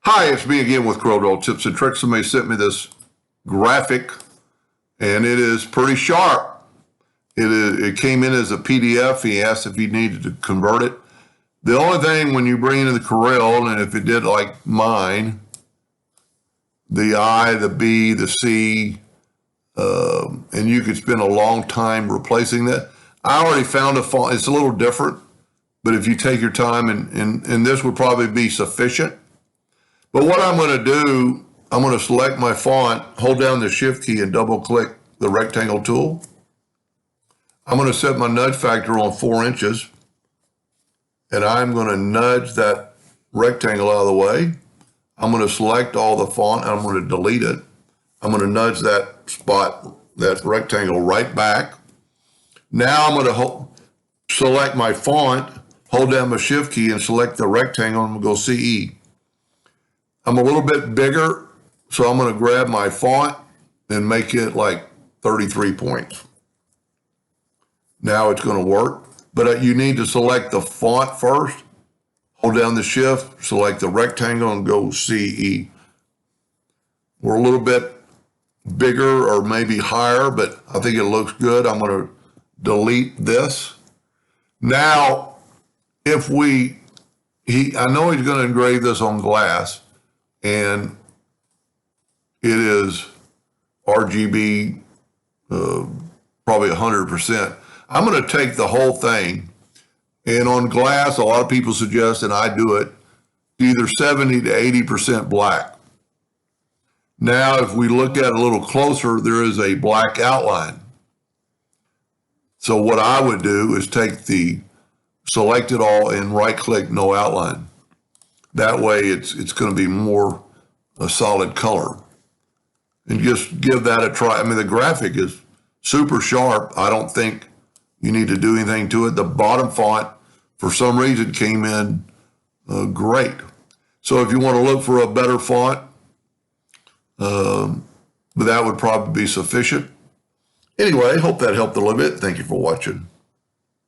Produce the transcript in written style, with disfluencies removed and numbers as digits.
Hi, it's me again with CorelDraw Tips and Tricks. Somebody sent me this graphic, and it is pretty sharp. It came in as a PDF. He asked if he needed to convert it. The only thing when you bring it in the Corel, and if it did like mine, the I, the B, the C, and you could spend a long time replacing that. I already found a font. It's a little different, but if you take your time, and this would probably be sufficient. But what I'm going to do, I'm going to select my font, hold down the Shift key and double click the rectangle tool. I'm going to set my nudge factor on 4 inches. And I'm going to nudge that rectangle out of the way. I'm going to select all the font and I'm going to delete it. I'm going to nudge that spot, that rectangle right back. Now I'm going to select my font, hold down my Shift key and select the rectangle and I'm going to go CE. I'm a little bit bigger, so I'm going to grab my font and make it like 33 points. Now it's going to work, but you need to select the font first. Hold down the Shift, select the rectangle, and go CE. We're a little bit bigger or maybe higher, but I think it looks good. I'm going to delete this. Now, I know he's going to engrave this on glass, and it is RGB, probably 100%. I'm going to take the whole thing, and on glass, a lot of people suggest, and I do it, either 70 to 80% black. Now, if we look at it a little closer, there is a black outline. So what I would do is select it all and right-click no outline. That way, it's going to be more a solid color. And just give that a try. I mean, the graphic is super sharp. I don't think you need to do anything to it. The bottom font, for some reason, came in great. So if you want to look for a better font, but that would probably be sufficient. Anyway, hope that helped a little bit. Thank you for watching.